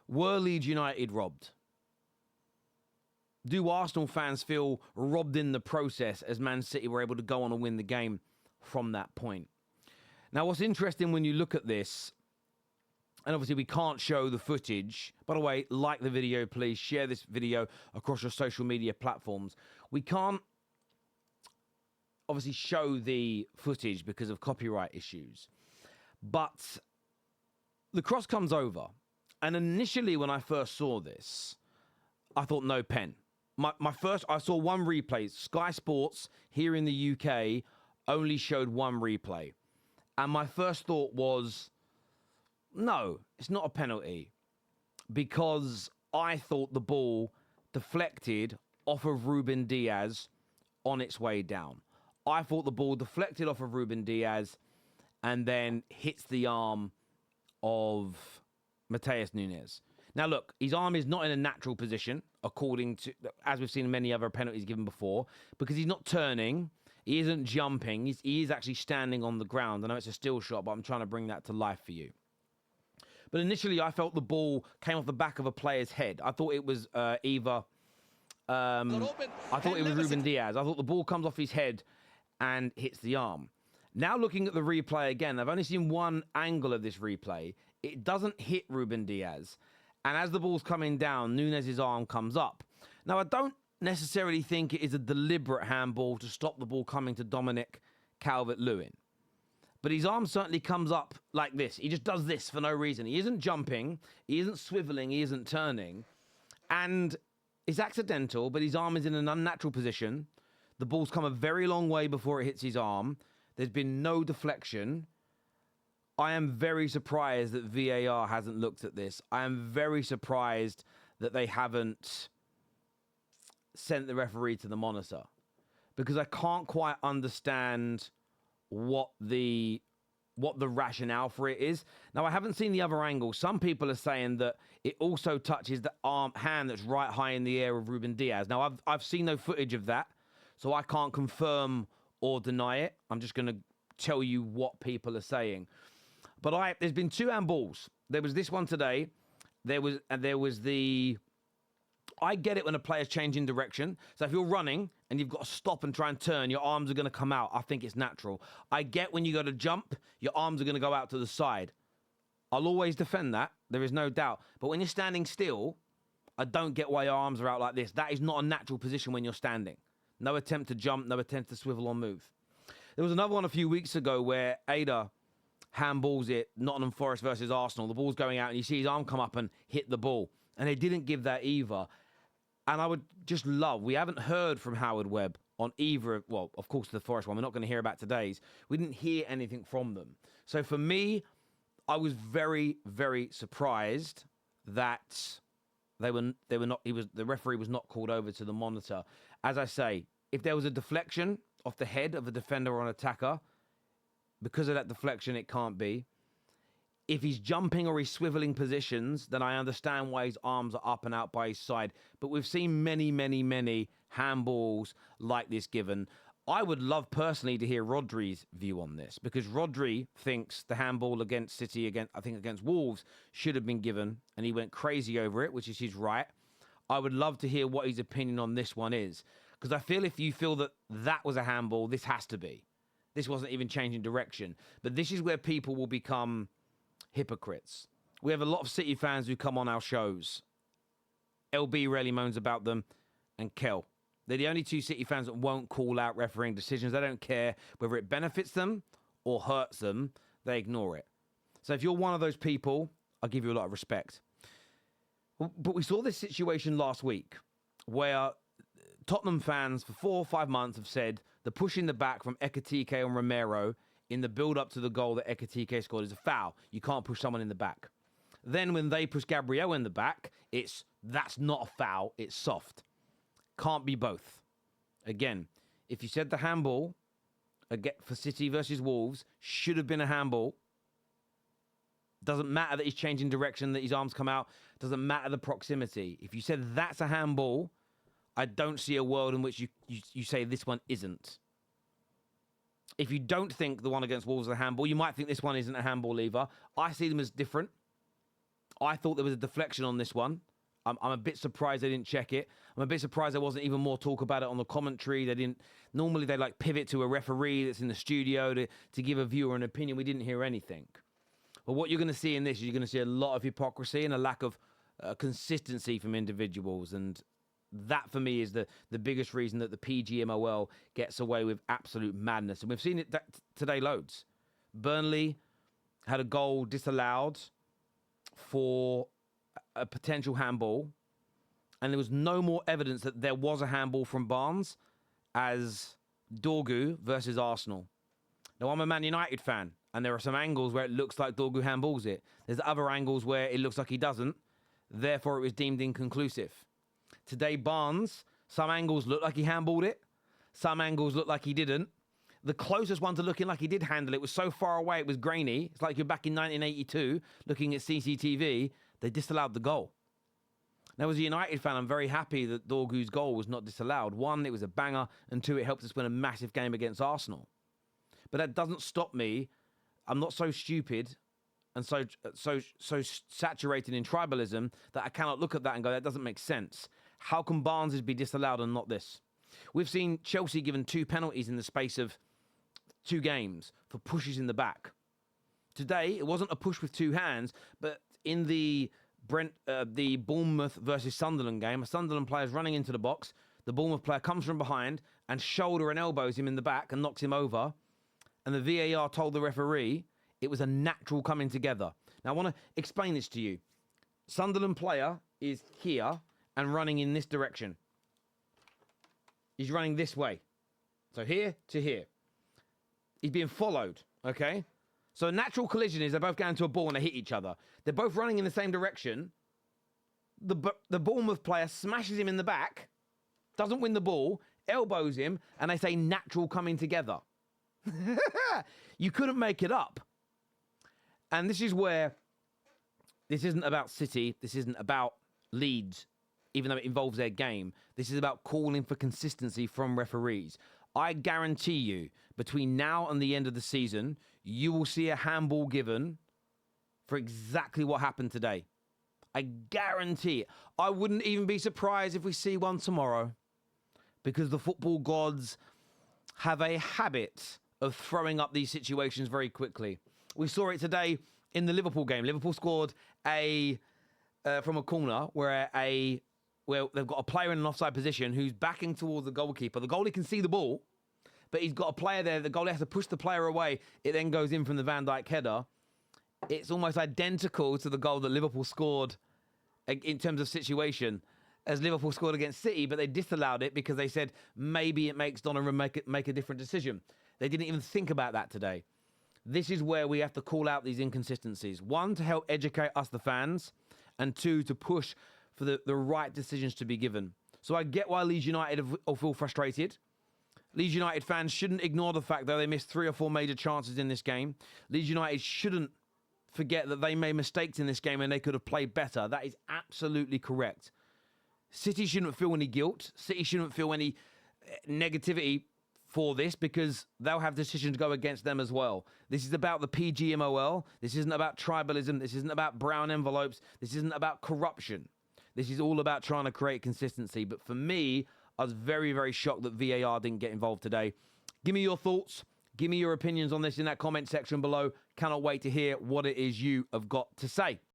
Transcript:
Were Leeds United robbed? Do Arsenal fans feel robbed in the process as Man City were able to go on and win the game from that point? Now, what's interesting when you look at this, and obviously we can't show the footage. By the way, like the video, please. Share this video across your social media platforms. We can't obviously show the footage because of copyright issues. But the cross comes over. And initially when I first saw this, I thought no pen. I saw one replay. Sky Sports here in the UK only showed one replay. And my first thought was, no, it's not a penalty, because I thought the ball deflected off of Ruben Diaz on its way down. I thought the ball deflected off of Ruben Diaz and then hits the arm of Matheus Nunes. Now, look, his arm is not in a natural position, according to, as we've seen many other penalties given before, because he's not turning, he isn't jumping, he is actually standing on the ground. I know it's a still shot, but I'm trying to bring that to life for you. But initially, I felt the ball came off the back of a player's head. I thought it was I thought it was Ruben Diaz. I thought the ball comes off his head and hits the arm. Now looking at the replay again, I've only seen one angle of this replay. It doesn't hit Ruben Diaz. And as the ball's coming down, Nunes' arm comes up. Now, I don't necessarily think it is a deliberate handball to stop the ball coming to Dominic Calvert-Lewin. But his arm certainly comes up like this. He just does this for no reason. He isn't jumping. He isn't swiveling. He isn't turning. And it's accidental, but his arm is in an unnatural position. The ball's come a very long way before it hits his arm. There's been no deflection. I am very surprised that VAR hasn't looked at this. I am very surprised that they haven't sent the referee to the monitor, because I can't quite understand what the rationale for it is. Now, I haven't seen the other angle. Some people are saying that it also touches the hand that's right high in the air of Ruben Diaz. Now, I've seen no footage of that, so I can't confirm or deny it. I'm just going to tell you what people are saying. But there's been two handballs. There was this one today. There was the... I get it when a player's changing direction. So if you're running and you've got to stop and try and turn, your arms are going to come out. I think it's natural. I get when you go to jump, your arms are going to go out to the side. I'll always defend that. There is no doubt. But when you're standing still, I don't get why your arms are out like this. That is not a natural position when you're standing. No attempt to jump, no attempt to swivel or move. There was another one a few weeks ago where Ada handballs it, Nottingham Forest versus Arsenal. The ball's going out and you see his arm come up and hit the ball. And they didn't give that either. And I would just love, we haven't heard from Howard Webb on either, well, of course, the Forest one. We're not going to hear about today's. We didn't hear anything from them. So for me, I was very, very surprised that they were not, the referee was not called over to the monitor. As I say, if there was a deflection off the head of a defender or an attacker, because of that deflection, it can't be. If he's jumping or he's swiveling positions, then I understand why his arms are up and out by his side. But we've seen many, many, many handballs like this given. I would love personally to hear Rodri's view on this, because Rodri thinks the handball against City, against Wolves, should have been given, and he went crazy over it, which is his right. I would love to hear what his opinion on this one is, because I feel if you feel that that was a handball, this has to be. This wasn't even changing direction. But this is where people will become hypocrites. We have a lot of City fans who come on our shows. LB rarely moans about them, and Kel. They're the only two City fans that won't call out refereeing decisions. They don't care whether it benefits them or hurts them. They ignore it. So if you're one of those people, I'll give you a lot of respect. But we saw this situation last week where Tottenham fans for 4 or 5 months have said the push in the back from Ekitike and Romero in the build-up to the goal that Ekitike scored is a foul. You can't push someone in the back. Then when they push Gabriel in the back, that's not a foul, it's soft. Can't be both. Again, if you said the handball for City versus Wolves should have been a handball, doesn't matter that he's changing direction, that his arms come out, doesn't matter the proximity. If you said that's a handball, I don't see a world in which you say this one isn't. If you don't think the one against Wolves is a handball, you might think this one isn't a handball either. I see them as different. I thought there was a deflection on this one. I'm a bit surprised they didn't check it. I'm a bit surprised there wasn't even more talk about it on the commentary. They didn't. Normally they like pivot to a referee that's in the studio to give a viewer an opinion. We didn't hear anything. But what you're going to see in this is you're going to see a lot of hypocrisy and a lack of consistency from individuals. And that, for me, is the biggest reason that the PGMOL gets away with absolute madness. And we've seen it today loads. Burnley had a goal disallowed for a potential handball, and there was no more evidence that there was a handball from Barnes as Dorgu versus Arsenal. Now, I'm a Man United fan, and there are some angles where it looks like Dorgu handballs it. There's other angles where it looks like he doesn't. Therefore, it was deemed inconclusive. Today, Barnes, some angles look like he handballed it. Some angles look like he didn't. The closest one to looking like he did handle it was so far away, it was grainy. It's like you're back in 1982 looking at CCTV. They disallowed the goal. Now, as a United fan, I'm very happy that Dorgu's goal was not disallowed. One, it was a banger, and two, it helped us win a massive game against Arsenal. But that doesn't stop me. I'm not so stupid and so saturated in tribalism that I cannot look at that and go, that doesn't make sense. How can Barnes be disallowed and not this? We've seen Chelsea given 2 penalties in the space of 2 games for pushes in the back. Today, it wasn't a push with 2 hands, but in the Bournemouth versus Sunderland game, a Sunderland player is running into the box. The Bournemouth player comes from behind and shoulder and elbows him in the back and knocks him over. And the VAR told the referee it was a natural coming together. Now, I want to explain this to you. Sunderland player is here and running in this direction. He's running this way. So here to here. He's being followed, okay? So a natural collision is they're both going to a ball and they hit each other. They're both running in the same direction. The Bournemouth player smashes him in the back, doesn't win the ball, elbows him, and they say natural coming together. You couldn't make it up. And this is where this isn't about City. This isn't about Leeds, even though it involves their game. This is about calling for consistency from referees. I guarantee you, between now and the end of the season, you will see a handball given for exactly what happened today. I guarantee it. I wouldn't even be surprised if we see one tomorrow, because the football gods have a habit of throwing up these situations very quickly. We saw it today in the Liverpool game. Liverpool scored from a corner where they've got a player in an offside position who's backing towards the goalkeeper. The goalie can see the ball, but he's got a player there. The goalie has to push the player away. It then goes in from the Van Dijk header. It's almost identical to the goal that Liverpool scored in terms of situation as Liverpool scored against City, but they disallowed it because they said maybe it makes Donnarumma make a different decision. They didn't even think about that today. This is where we have to call out these inconsistencies. 1, to help educate us, the fans, and 2, to push for the right decisions to be given. So I get why Leeds United will feel frustrated. Leeds United fans shouldn't ignore the fact, though, they missed 3 or 4 major chances in this game. Leeds United shouldn't forget that they made mistakes in this game and they could have played better. That is absolutely correct. City shouldn't feel any guilt. City shouldn't feel any negativity for this, because they'll have decisions go against them as well. This is about the PGMOL. This isn't about tribalism. This isn't about brown envelopes. This isn't about corruption. This is all about trying to create consistency. But for me, I was very, very shocked that VAR didn't get involved today. Give me your thoughts. Give me your opinions on this in that comment section below. Cannot wait to hear what it is you have got to say.